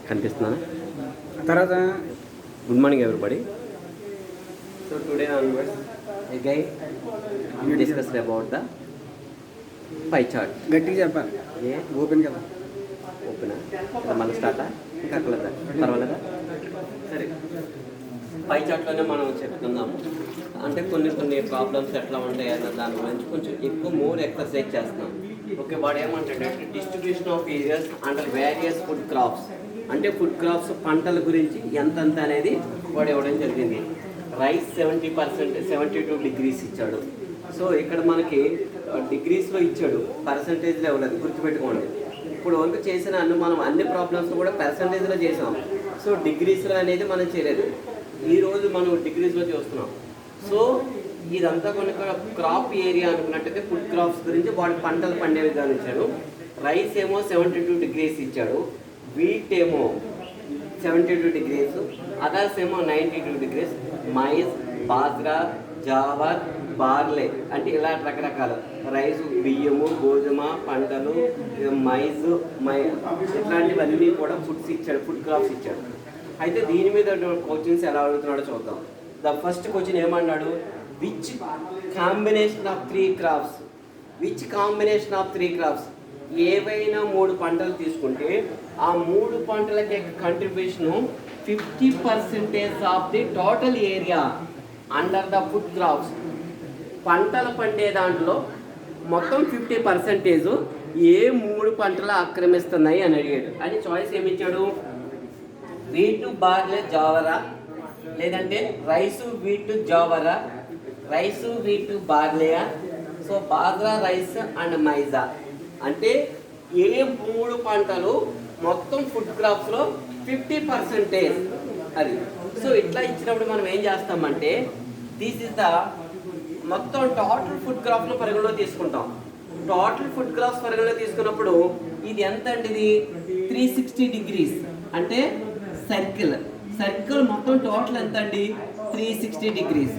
కనిపిస్తున్నాను. తర్వాత good morning everybody. So today onwards again we discussed about the pie chart. గట్టిగా చెప్పాలి. ఏ open కదా. ఓపెనా అంటే మళ్ళీ స్టార్టా ఇంకా అక్కర్లేదా? పర్వాలేదా? సరే, పై చార్ట్లోనే మనం చెప్తున్నాము. అంటే కొన్ని ప్రాబ్లమ్స్ ఎట్లా ఉంటాయి అన్న దాని గురించి కొంచెం ఎక్కువ మోర్ ఎక్సర్సైజ్ చేస్తున్నాం. ఓకే, వాడు ఏమంటాడంటే distribution of areas under various food crops, అంటే ఫుడ్ క్రాప్స్ పంటల గురించి ఎంతంత అనేది వాడు ఇవ్వడం జరిగింది. రైస్ 70%, 72 degrees ఇచ్చాడు. సో ఇక్కడ మనకి డిగ్రీస్లో ఇచ్చాడు, పర్సంటేజ్లో ఇవ్వలేదు, గుర్తుపెట్టుకోండి. ఇప్పుడు వరకు చేసిన మనం అన్ని ప్రాబ్లమ్స్ కూడా పర్సంటేజ్లో చేసాం. సో డిగ్రీస్లో అనేది మనం చేయలేదు. ఈరోజు మనం డిగ్రీస్లో చూస్తున్నాం. సో ఇదంతా కొన్ని క్రాప్ ఏరియా అనుకున్నట్టయితే ఫుడ్ క్రాప్స్ గురించి వాడు పంటలు పండే విధానం ఇచ్చాడు. రైస్ ఏమో 72 degrees ఇచ్చాడు, వీట్ ఏమో 72 degrees, అదర్స్ ఏమో 92 degrees, మైజ్, బాజ్రా, జావర్, బార్లే అంటే ఇలా రకరకాల రైసు, బియ్యము, గోధుమ పంటలు, మైజ్, ఇట్లాంటివన్నీ కూడా ఫుడ్స్ ఇచ్చాడు, ఫుడ్ క్రాప్స్ ఇచ్చాడు. అయితే దీని మీద క్వశ్చన్స్ ఎలా అడుగుతున్నాడో చూద్దాం. ద ఫస్ట్ క్వశ్చన్ ఏమన్నాడు, which combination of 3 crops, which combination of 3 crops, ఏవైనా 3 పంటలు తీసుకుంటే ఆ 3 పంటలకి contribution 50% of the total area under the food crops. పంటలు పండే దాంట్లో మొత్తం 50% ఏ 3 పంటలు ఆక్రమిస్తున్నాయి అని అడిగాడు. అని చాయిస్ ఏమిచ్చాడు, వీటు, బార్లే, జావరా, లేదంటే rice, wheat, jowar, rice, wheat, బార్లేయా, so bajra, rice and maize. అంటే ఏ 3 పంటలు మొత్తం ఫుడ్ క్రాప్స్లో 50% అది. సో ఇట్లా ఇచ్చినప్పుడు మనం ఏం చేస్తామంటే దిస్ ఇస్ ద మొత్తం టోటల్ ఫుడ్ క్రాప్స్లో పరిగణలో తీసుకుంటాం. టోటల్ ఫుడ్ క్రాప్స్ పరిగణలో తీసుకున్నప్పుడు ఇది ఎంత అండి, ఇది 360 degrees, అంటే సర్కిల్ మొత్తం టోటల్ ఎంత అండి 360 degrees.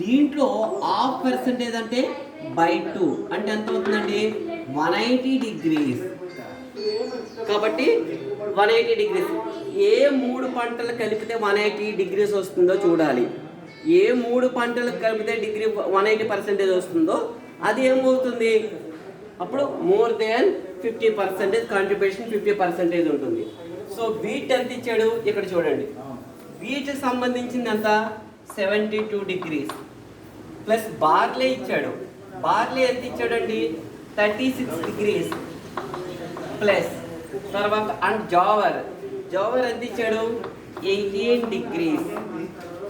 దీంట్లో 0.5% అంటే by 2 అంటే ఎంత అవుతుందండి 180 degrees. కాబట్టి 180 degrees. ఏ 3 పంటలు కలిపితే 180 degrees వస్తుందో చూడాలి. ఏ 3 పంటలు కలిపితే 180% వస్తుందో అది ఏమవుతుంది, అప్పుడు మోర్ దెన్ 50% కాంట్రిబ్యూషన్ 50% ఉంటుంది. సో వీట్ ఎంత ఇచ్చాడు ఇక్కడ చూడండి, వీటికి సంబంధించింది ఎంత 72 degrees ప్లస్ బార్లే ఇచ్చాడు. బార్లే ఎంత ఇచ్చాడండి 36 degrees ప్లస్ తర్వాత అండ్ జావర్ ఎంత ఇచ్చాడు 18 degrees.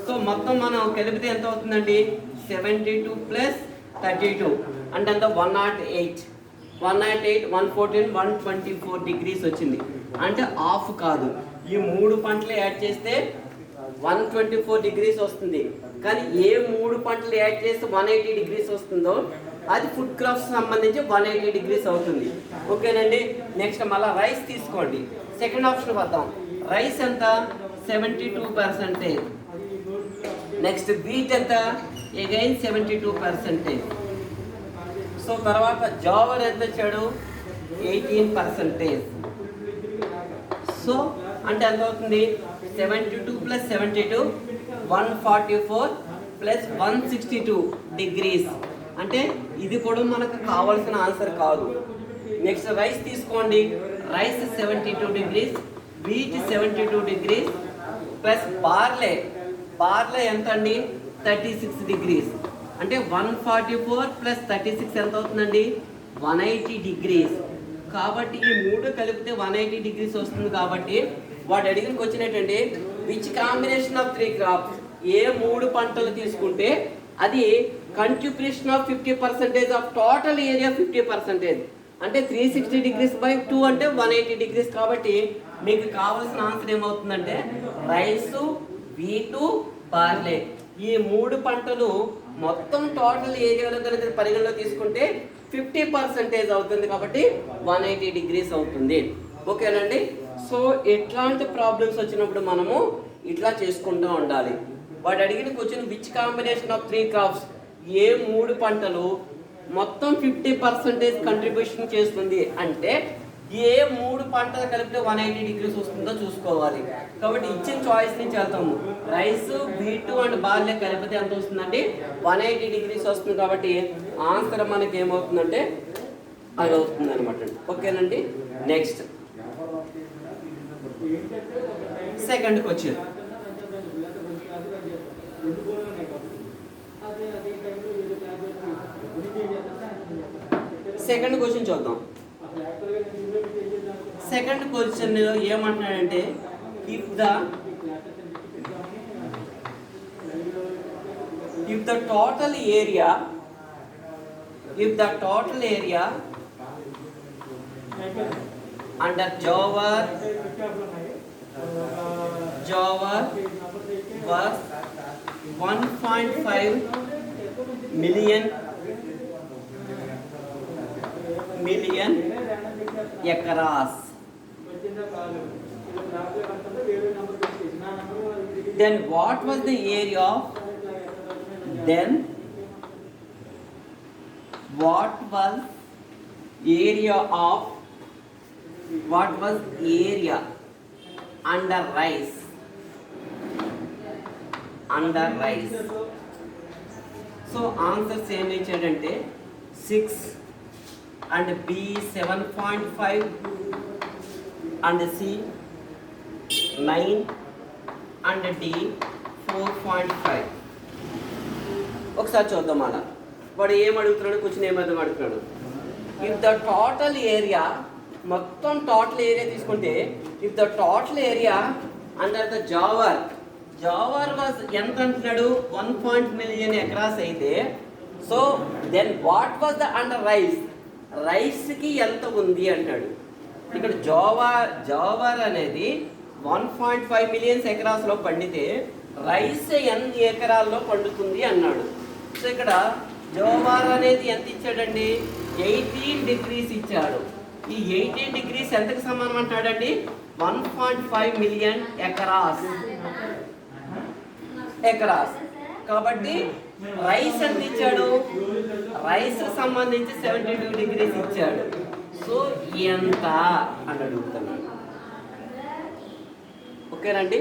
సో మొత్తం మనం కలిపితే ఎంత అవుతుందండి 72 ప్లస్ 32 అంటే అంత 108, 114, 124 degrees వచ్చింది. అంటే హాఫ్ కాదు, ఈ 3 పంటలు యాడ్ చేస్తే 124 degrees వస్తుంది. కానీ ఏ 3 పంటలు యాడ్ చేస్తే 180 degrees వస్తుందో అది ఫుడ్ క్రాప్స్ సంబంధించి 180 degrees అవుతుంది. ఓకేనండి. నెక్స్ట్ మళ్ళీ రైస్ తీసుకోండి, సెకండ్ ఆప్షన్ వద్దాం. రైస్ ఎంత 72%. నెక్స్ట్ వీట్ ఎంత అగైన్ 72%. సో తర్వాత జావర్ ఎంత ఇచ్చాడు 18%. సో అంటే ఎంత అవుతుంది 72 ప్లస్ 72 144 ప్లస్ 162 degrees. అంటే ఇది కూడా మనకు కావాల్సిన ఆన్సర్ కాదు. నెక్స్ట్ రైస్ తీసుకోండి, rice 72 degrees, wheat 72 degrees plus barley ఎంత అండి 36 degrees. అంటే 144 ప్లస్ 36 ఎంత అవుతుందండి 180 degrees. కాబట్టి ఈ 3 కలిపితే 180 degrees వస్తుంది. కాబట్టి వాడు అడిగిన క్వశ్చన్ ఏంటంటే విచ్ కాంబినేషన్ ఆఫ్ 3 crops, ఏ 3 పంటలు తీసుకుంటే అది contribution of 50% of total area 50%. అంటే 360 degrees బై 2 అంటే 180 degrees. కాబట్టి మీకు కావాల్సిన ఆన్సర్ ఏమవుతుందంటే రైసు, వీటు, బార్లే ఈ 3 పంటలు మొత్తం టోటల్ ఏరియాలో కనుక పరిగణలో తీసుకుంటే 50% అవుతుంది. కాబట్టి 180 degrees అవుతుంది. ఓకేనండి. సో ఎట్లాంటి ప్రాబ్లమ్స్ వచ్చినప్పుడు మనము ఇట్లా చేసుకుంటూ ఉండాలి. వాడు అడిగిన question which combination of 3 crops, ఏ 3 పంటలు మొత్తం 50% కంట్రిబ్యూషన్ చేస్తుంది అంటే ఏ 3 పంటలు కలిపితే 180 డిగ్రీస్ వస్తుందో చూసుకోవాలి. కాబట్టి ఇచ్చిన చాయిస్ నుంచి వెళ్తాము. రైస్, వీట్ అండ్ బార్లీ కలిపితే ఎంత వస్తుందండి? 180 డిగ్రీస్ వస్తుంది. కాబట్టి ఆన్సర్ మనకి ఏమవుతుందంటే అది అవుతుంది అనమాట. ఓకేనండి. Next second question. Second question చూద్దాం. సెకండ్ క్వశ్చన్ ఏమంటున్నాడంటే if the total area under Java was 1.5 million acres, then what was the area under rice? So answer same ఇచ్చాడంటే 6 and B 7.5 and C 9 and D 4.5. ఒకసారి చూద్దాం. అలా వాడు ఏం అడుగుతున్నాడు, question ఏమర్థం అడుగుతున్నాడు. ఇఫ్ ద టోటల్ ఏరియా, మొత్తం టోటల్ ఏరియా తీసుకుంటే if the total area under the jowar was ఎంత అంటున్నాడు? 1 మిలియన్ ఎకరాస్ అయితే, so then what was the under రైస్కి ఎంత ఉంది అంటాడు. ఇక్కడ జావర్ అనేది 1.5 మిలియన్స్ ఎకరాస్లో పండితే రైస్ ఎన్ని ఎకరాల్లో పండుతుంది అన్నాడు. సో ఇక్కడ జోవార్ అనేది ఎంత ఇచ్చాడండి? 18 డిగ్రీస్ ఇచ్చాడు. ఈ 18 డిగ్రీస్ ఎంతకు సమానం అంటాడండి? 1.5 మిలియన్ ఎకరాస్. కాబట్టి రైస్ ఎంత ఇచ్చాడు? రైస్ సంబంధించి 72 డిగ్రీస్ ఇచ్చాడు. సో ఎంత అని అడుగుతున్నాడు. ఓకేనండి.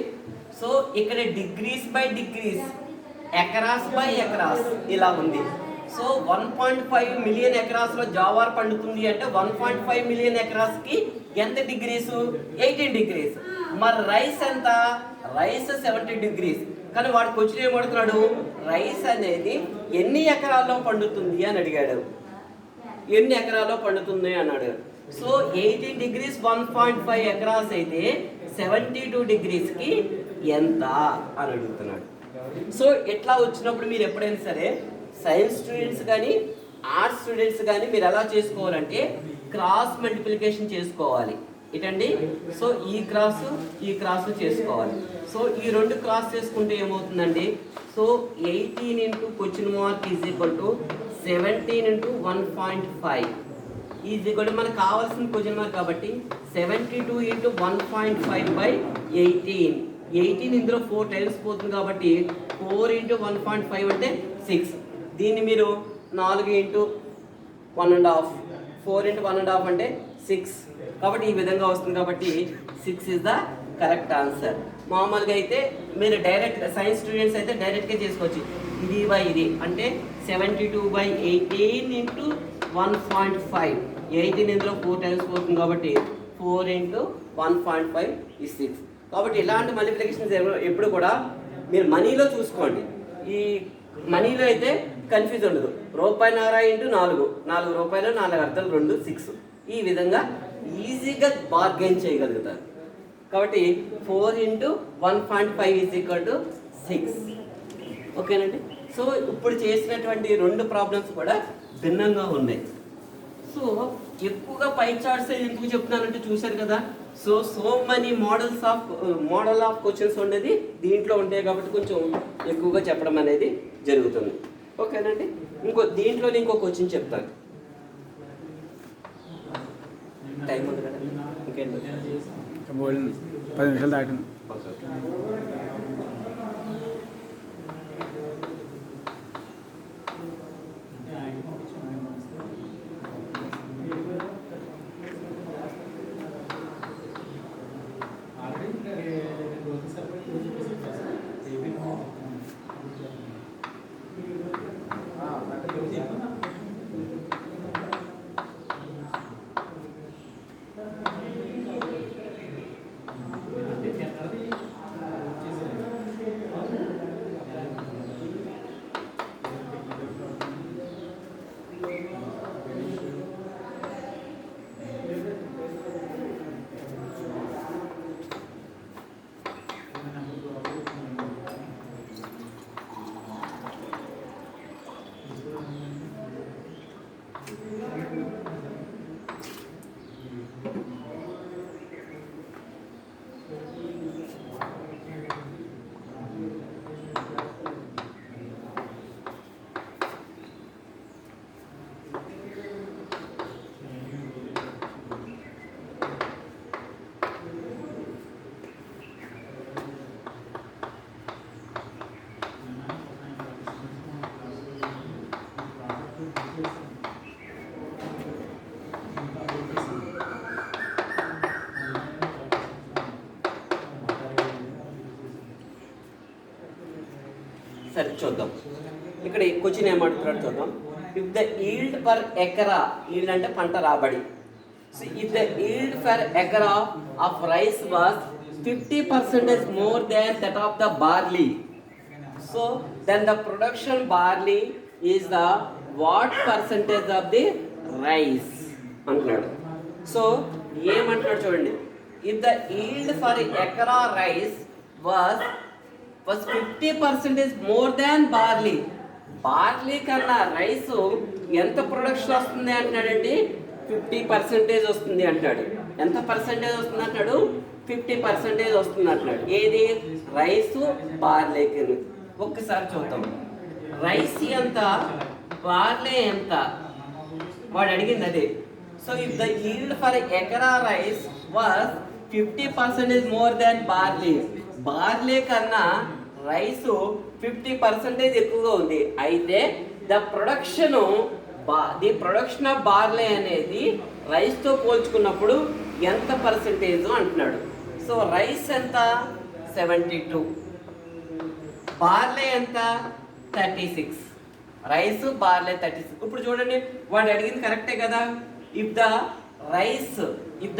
సో ఇక్కడ degrees by degrees, acres by acres ఇలా ఉంది. సో 1.5 మిలియన్ ఎకరాస్లో జావార్ పండుతుంది అంటే 1.5 మిలియన్ ఎకరాస్కి ఎంత డిగ్రీస్? 18 డిగ్రీస్. మరి రైస్ ఎంత? Rice 70 degrees. కానీ వాడికి వచ్చిన ఏమడుగుతున్నాడు? రైస్ అనేది ఎన్ని ఎకరాల్లో పండుతుంది అని అడిగాడు. ఎన్ని ఎకరాల్లో పండుతుంది అన్నాడు. సో 18 డిగ్రీస్ 1.5 ఎకరాస్ అయితే 72 డిగ్రీస్కి ఎంత అని అడుగుతున్నాడు. సో ఇట్లా వచ్చినప్పుడు మీరు ఎప్పుడైనా సరే సైన్స్ స్టూడెంట్స్ కానీ ఆర్ట్స్ స్టూడెంట్స్ కానీ మీరు ఎలా చేసుకోవాలంటే క్రాస్ మల్టిప్లికేషన్ చేసుకోవాలి. ఇటండి. సో ఈ క్రాస్ చేసుకోవాలి. సో ఈ రెండు క్రాస్ చేసుకుంటే ఏమవుతుందండి? So 18 into question mark is equal to 17 into 1.5 is equal to మనకు కావాల్సిన క్వశ్చన్ మార్క్ కాబట్టి 72 ఇంటూ 1.5 బై 18. 18 ఇందులో 4 టైమ్స్ పోతుంది కాబట్టి 4 ఇంటూ 1.5 అంటే 6. దీన్ని మీరు 4 ఇంటూ 1.5, 4 ఇంటూ 1.5 అంటే 6. కాబట్టి ఈ విధంగా వస్తుంది. కాబట్టి 6 ఇస్ ద కరెక్ట్ ఆన్సర్. మామూలుగా అయితే మీరు డైరెక్ట్ సైన్స్ స్టూడెంట్స్ అయితే డైరెక్ట్గా చేసుకోవచ్చు. ఇది బై ఇది అంటే 72/18 ఇంటూ 1.5. 18 ఇందులో 4 టైమ్స్ పోతుంది కాబట్టి 4 ఇంటూ 1.5 is 6. కాబట్టి ఇలాంటి మల్టిప్లికేషన్స్ ఎప్పుడు కూడా మీరు మనీలో చూసుకోండి. ఈ మనీలో అయితే కన్ఫ్యూజ్ ఉండదు. ₹4 ఇంటూ 4 రూపాయలు 4 అర్థాలు 2 6. ఈ విధంగా ఈజీగా బార్గెన్ చేయగలుగుతారు. కాబట్టి 4 ఇంటూ 1.5 ఈజ్ ఈక్వల్ టు 6. ఓకేనండి. సో ఇప్పుడు చేసినటువంటి 2 ప్రాబ్లమ్స్ కూడా భిన్నంగా ఉన్నాయి. సో ఎక్కువగా పై చార్ట్స్ ఎందుకు చెప్తున్నానంటే చూశారు కదా. So money model of questions ఉండేది దీంట్లో ఉంటాయి కాబట్టి కొంచెం ఎక్కువగా చెప్పడం అనేది జరుగుతుంది. ఓకేనండి. దీంట్లోనే ఇంకో క్వశ్చన్ చెప్తాను. టైం ఉంది కదా, ఇంకేంటి 10 నిమిషాలు దాటింది. సరే చూద్దాం. ఇక్కడ క్వశ్చన్ ఏమంటున్నాడు చూద్దాం. If the yield per acre, yield అంటే పంట రాబడి. So if the yield per acre of rice was 50% more than that of the barley, so then the production barley is the what percentage of the rice అంటున్నాడు. So ఏమంటున్నాడు చూడండి. If the yield for acre rice was 50% more than barley, barley కన్నా rice ఎంత production వస్తుంది అంటున్నాడండి. 50% వస్తుంది అంటాడు. ఎంత పర్సెంటేజ్ వస్తుంది అంటాడు? 50% వస్తుంది అంటున్నాడు. ఏది? రైసు బార్లీకి. ఒక్కసారి చూద్దాం. రైస్ ఎంత, బార్లీ ఎంత, వాడు అడిగింది అదే. So if the yield for acre rice was 50% more than barley, barley కన్నా రైసు 50% ఎక్కువగా ఉంది. అయితే ది ప్రొడక్షన్ ఆఫ్ బార్లీ అనేది రైస్తో పోల్చుకున్నప్పుడు ఎంత పర్సెంటేజ్ అంటున్నాడు. సో రైస్ ఎంత? 72, బార్లీ ఎంత? 36. Rice barley 36. ఇప్పుడు చూడండి, వాడు అడిగింది కరెక్టే కదా. If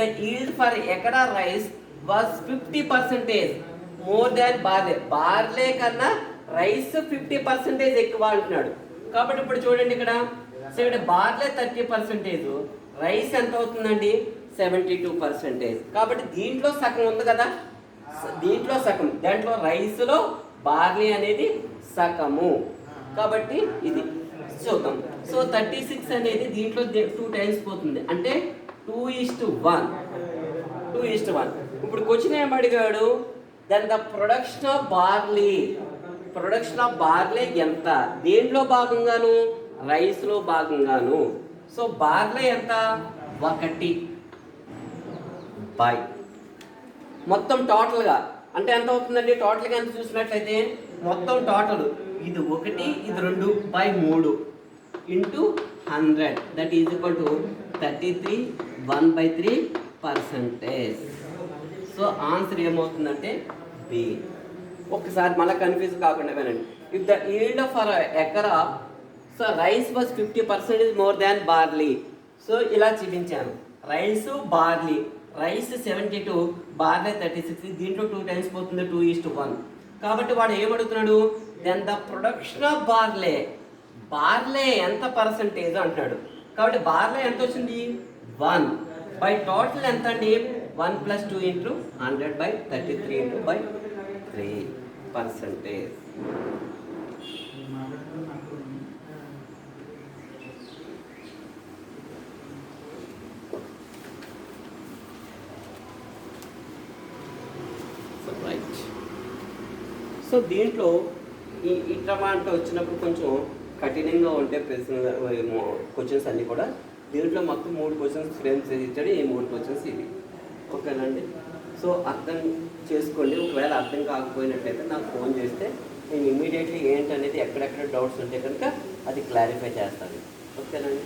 the yield for acre rice was 50% more than barley, barley కన్నా రైస్ 50% ఎక్కువ అంటున్నాడు. కాబట్టి ఇప్పుడు చూడండి ఇక్కడ బార్లీ 30%, రైస్ ఎంత అవుతుందండి? 72%. కాబట్టి దీంట్లో సగం ఉంది కదా, దీంట్లో సగం, దాంట్లో రైస్లో బార్లీ అనేది సగము. కాబట్టి ఇది చూద్దాం. సో 36 అనేది దీంట్లో 2 టైమ్స్ పోతుంది, అంటే 2:1. ఇప్పుడు క్వశ్చన్ ఏం అడిగాడు? Then the production of barley ఎంత? దేంట్లో భాగంగాను? రైస్లో భాగంగాను. సో బార్లీ ఎంత? 1/, మొత్తం టోటల్గా అంటే ఎంత అవుతుందండి? టోటల్గా ఎంత చూసినట్లయితే మొత్తం టోటల్ ఇది 1, ఇది 2/3 into 100, that is equal to 33, 1/3%. So answer ఏమవుతుందంటే బి. ఒక్కసారి మళ్ళీ కన్ఫ్యూజ్ కాకుండా వినండి. If the yield for acre, so rice was 50% more than barley. So ఇలా చూపించాను. Rice barley, rice 72, barley 36. దీంట్లో 2 టైమ్స్ పోతుంది, 2:1. కాబట్టి వాడు ఏమడుగుతున్నాడు? Then the production of barley ఎంత పర్సంటేజ్ అంటున్నాడు. కాబట్టి బార్లీ ఎంత వచ్చింది? 1 బై టోటల్ ఎంత అండి? 1 + 2 × 100/33 × 3%. సో దీంట్లో ఈ టమాటో వచ్చినప్పుడు కొంచెం కఠినంగా ఉంటే క్వశ్చన్స్ అన్నీ కూడా. దీంట్లో మొత్తం 3 క్వశ్చన్స్ ఫ్రేమ్స్ ఇచ్చాడు, ఈ 3 క్వశ్చన్స్ ఇవి. ఓకేనండి. సో అర్థం చేసుకోండి. ఒకవేళ అర్థం కాకపోయినట్లయితే నాకు ఫోన్ చేస్తే నేను ఇమీడియట్లీ ఏంటనేది ఎక్కడెక్కడ డౌట్స్ ఉంటే కనుక అది క్లారిఫై చేస్తాను. ఓకేనండి.